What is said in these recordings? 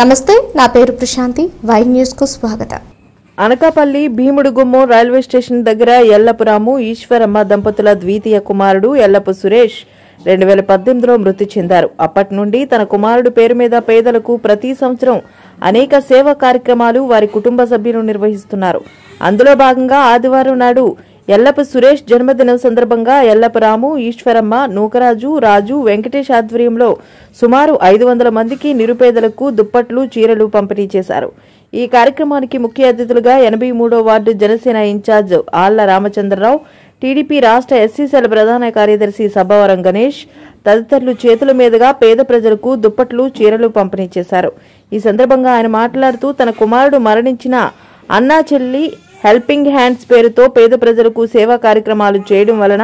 నమస్తే, నా పేరు ప్రశాంతి. వై న్యూస్ కు స్వాగతం. అనకాపల్లి భీముడుగుమ్మం రైల్వే స్టేషన్ దగ్గర ఎల్లపురాము ఈశ్వరమ్మ దంపతుల ద్వితీయ కుమారుడు ఎల్లపు సురేష్ 2018లో మృతి చెందారు. అప్పటి నుండి తన కుమారుడు పేరు మీద పేదలకు ప్రతి సంవత్సరం అనేక సేవా కార్యక్రమాలు వారి కుటుంబ సభ్యులు నిర్వహిస్తున్నారు. అందులో భాగంగా ఆదివారం నాడు ఎల్లపు సురేష్ జన్మదినం సందర్భంగా ఎల్లపురాము, ఈశ్వరమ్మ, నూకరాజు, రాజు, వెంకటేష్ ఆధ్వర్యంలో సుమారు 500 మందికి నిరుపేదలకు దుప్పట్లు, చీరలు పంపిణీ చేశారు. ఈ కార్యక్రమానికి ముఖ్య అతిథులుగా 83వ వార్డు జనసేన ఇన్ఛార్జ్ ఆళ్ల రామచంద్రరావు, టీడీపీ రాష్ట్ర ఎస్సీసీల ప్రధాన కార్యదర్శి సబ్బవరం గణేష్ తదితరులు చేతుల మీదుగా పేద ప్రజలకు దుప్పట్లు, చీరలు పంపిణీ చేశారు. ఈ సందర్భంగా ఆయన మాట్లాడుతూ తన కుమారుడు మరణించిన అన్నా చెల్లి హెల్పింగ్ హ్యాండ్స్ పేరుతో పేద ప్రజలకు సేవా కార్యక్రమాలు చేయడం వలన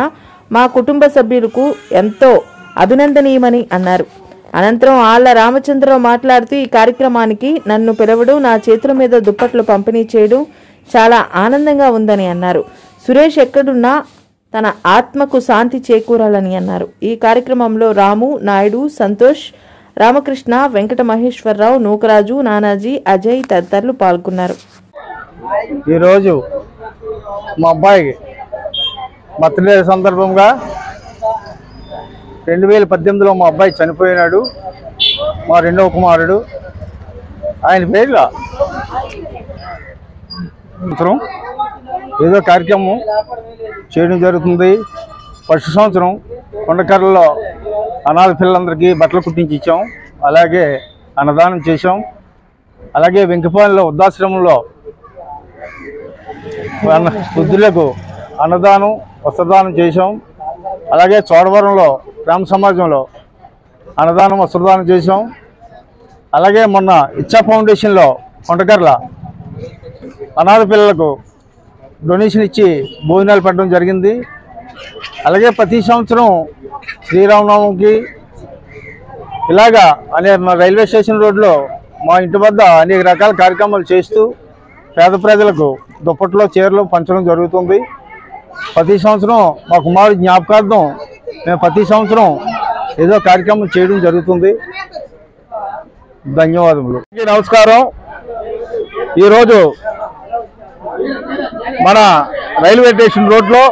మా కుటుంబ సభ్యులకు ఎంతో అభినందనీయమని అన్నారు. అనంతరం ఆళ్ల రామచంద్రరావు మాట్లాడుతూ ఈ కార్యక్రమానికి నన్ను పిలవడం, నా చేతుల మీద దుప్పట్లు పంపిణీ చేయడం చాలా ఆనందంగా ఉందని అన్నారు. సురేష్ ఎక్కడున్నా తన ఆత్మకు శాంతి చేకూరాలని అన్నారు. ఈ కార్యక్రమంలో రాము, నాయుడు, సంతోష్, రామకృష్ణ, వెంకట మహేశ్వరరావు, నూకరాజు, నానాజీ, అజయ్ తదితరులు పాల్గొన్నారు. ఈరోజు మా అబ్బాయి బర్త్డే సందర్భంగా 2018లో మా అబ్బాయి చనిపోయినాడు. మా రెండవ కుమారుడు ఆయన పేరుగా ఏదో కార్యక్రమం చేయడం జరుగుతుంది. ఫస్ట్ సంవత్సరం కొండకర్రలో అనాథ పిల్లలందరికీ బట్టలు కుట్టించి ఇచ్చాం. అలాగే అన్నదానం చేసాం. అలాగే వెంకపాలెంలో వృద్ధాశ్రమంలో వృద్ధులకు అన్నదానం, వస్త్రదానం చేసాం. అలాగే చోడవరంలో గ్రామ సమాజంలో అన్నదానం, వస్త్రదానం చేసాం. అలాగే మొన్న ఇచ్చా ఫౌండేషన్లో కొండకర్ల అనాథ పిల్లలకు డొనేషన్ ఇచ్చి భోజనాలు పెట్టడం జరిగింది. అలాగే ప్రతి సంవత్సరం శ్రీరామనవమికి ఇలాగా రైల్వే స్టేషన్ రోడ్లో మా ఇంటి వద్ద అనేక రకాల కార్యక్రమాలు చేస్తూ పేద ప్రజలకు దుప్పట్లో, చీరలు పంచడం జరుగుతుంది. ప్రతి సంవత్సరం మా కుమారుడి జ్ఞాపకార్థం మేము ప్రతి సంవత్సరం ఏదో కార్యక్రమం చేయడం జరుగుతుంది. ధన్యవాదములు. నమస్కారం. ఈరోజు మన రైల్వే స్టేషన్ రోడ్లో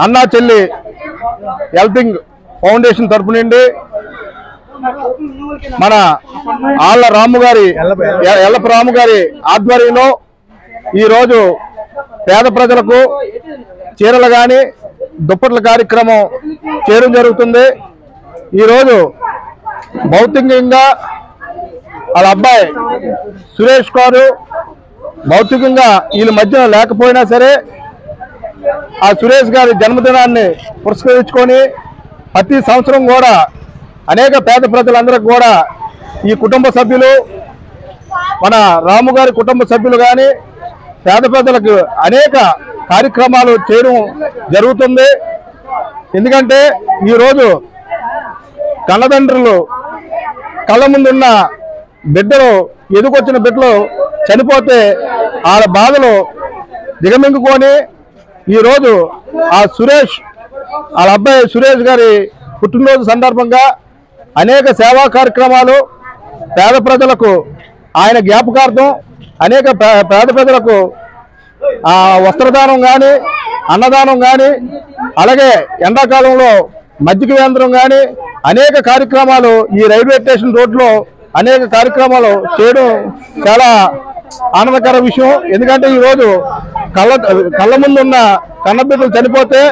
అన్నా చెల్లి హెల్పింగ్ ఫౌండేషన్ తరపు నుండి మన ఆళ్ల ఎల్లపు గారి ఆధ్వర్యంలో ఈరోజు పేద ప్రజలకు చీరలు కానీ దుప్పట్ల కార్యక్రమం చేయడం జరుగుతుంది. ఈరోజు భౌతికంగా వాళ్ళ అబ్బాయి సురేష్ గారు భౌతికంగా వీళ్ళ మధ్య లేకపోయినా సరే ఆ సురేష్ గారి జన్మదినాన్ని పురస్కరించుకొని ప్రతి సంవత్సరం కూడా అనేక పేద ప్రజలందరికీ కూడా ఈ కుటుంబ సభ్యులు, మన రాము గారి కుటుంబ సభ్యులు కానీ పేద ప్రజలకు అనేక కార్యక్రమాలు చేయడం జరుగుతుంది. ఎందుకంటే ఈరోజు కన్నతండ్రులు కళ్ళ ముందున్న బిడ్డలు, ఎదుకొచ్చిన బిడ్డలు చనిపోతే వాళ్ళ బాధలు దిగమింగుకొని ఈరోజు ఆ సురేష్ వాళ్ళ అబ్బాయి సురేష్ గారి పుట్టినరోజు సందర్భంగా అనేక సేవా కార్యక్రమాలు పేద ప్రజలకు ఆయన జ్ఞాపకార్థం అనేక పేద ప్రజలకు వస్త్రదానం కానీ, అన్నదానం కానీ, అలాగే ఎండాకాలంలో మజ్జిగ కేంద్రం కానీ అనేక కార్యక్రమాలు ఈ రైల్వే స్టేషన్ రోడ్లో అనేక కార్యక్రమాలు చేయడం చాలా ఆనందకర విషయం. ఎందుకంటే ఈరోజు కళ్ళ ముందున్న కన్నబిడ్డలు చనిపోతే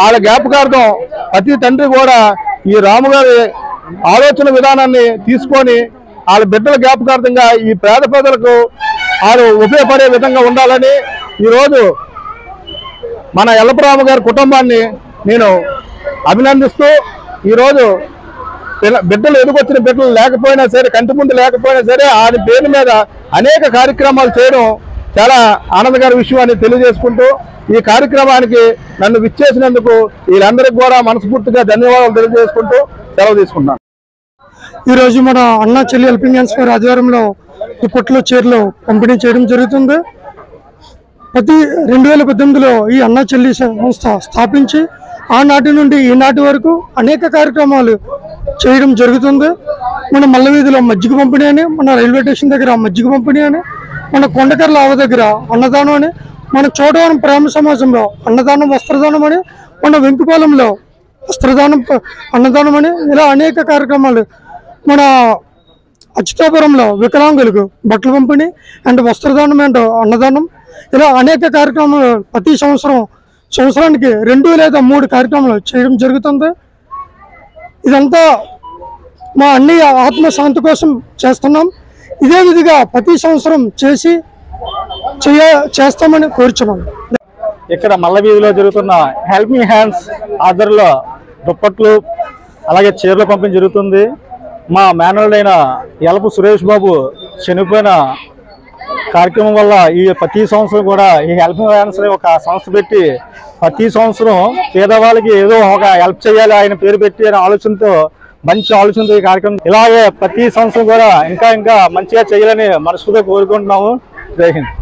వాళ్ళ జ్ఞాపకార్థం ప్రతి తండ్రి కూడా ఈ రాముగారి ఆలోచన విధానాన్ని తీసుకొని వాళ్ళ బిడ్డల జ్ఞాపకార్థంగా ఈ పేద ప్రజలకు వాళ్ళు ఉపయోగపడే విధంగా ఉండాలని ఈరోజు మన ఎల్లపురాము గారి కుటుంబాన్ని నేను అభినందిస్తూ ఈరోజు బిడ్డలు ఎదుగొచ్చిన బిడ్డలు లేకపోయినా సరే, కంటి ముందు లేకపోయినా సరే ఆయన పేరు మీద అనేక కార్యక్రమాలు చేయడం చాలా ఆనందకర విషయం అని తెలియజేసుకుంటూ ఈ కార్యక్రమానికి నన్ను విచ్చేసినందుకు వీళ్ళందరికీ కూడా మనస్ఫూర్తిగా ధన్యవాదాలు తెలియజేసుకుంటూ సెలవు తీసుకుంటాను. ఈరోజు మన అన్నా చెల్లి హెల్పింగ్ హ్యాండ్స్ వారి ఆధ్వర్యంలో దుప్పట్లు, చీరలు పంపిణీ చేయడం జరుగుతుంది. 2018లో ఈ అన్నా చెల్లి సంస్థ స్థాపించి ఆనాటి నుండి ఈనాటి వరకు అనేక కార్యక్రమాలు చేయడం జరుగుతుంది. మన మల్లవీధిలో మజ్జిగ పంపిణీ అని, మన రైల్వే స్టేషన్ దగ్గర మజ్జిగ పంపిణీ అని, మన కొండకర్ల ఆవ దగ్గర అన్నదానం అని, మన చోడవరం ప్రేమ సమాజంలో అన్నదానం వస్త్రదానం అని, మన వెంకుపాలెంలో వస్త్రదానం అన్నదానం అని, ఇలా అనేక కార్యక్రమాలు, మన అచ్యుతాపురంలో వికలాంగులకు బట్టలు పంపిణీ అండ్ వస్త్రదానం అండ్ అన్నదానం, ఇలా అనేక కార్యక్రమాలు ప్రతి సంవత్సరానికి 2 లేదా 3 కార్యక్రమాలు చేయడం జరుగుతుంది. ఇదంతా మా అన్నయ్య ఆత్మశాంతి కోసం చేస్తున్నాం. ఇదే విధిగా ప్రతి సంవత్సరం చేస్తామని కోరుచున్నాం. ఇక్కడ మల్లవీధిలో జరుగుతున్న హెల్ప్ మీ హ్యాండ్స్ ఆధ్వర్యంలో దుప్పట్లు అలాగే చీరలు పంపిణీ జరుగుతుంది. మా మేనల్డైన యలపు సురేష్ బాబు చనిపోయిన కార్యక్రమం వల్ల ఈ ప్రతి సంవత్సరం కూడా ఈ హెల్ప్ మీ హ్యాండ్స్ అనే ఒక సంస్థ పెట్టి ప్రతి సంవత్సరం పేదవాళ్ళకి ఏదో ఒక హెల్ప్ చేయాలి ఆయన పేరు పెట్టి అనే ఆలోచనతో, మంచి ఆలోచనతో ఈ కార్యక్రమం ఇలాగే ప్రతి సంవత్సరం కూడా ఇంకా మంచిగా చేయాలని మనస్ఫూర్తిగా కోరుకుంటున్నాము. జై హింద్.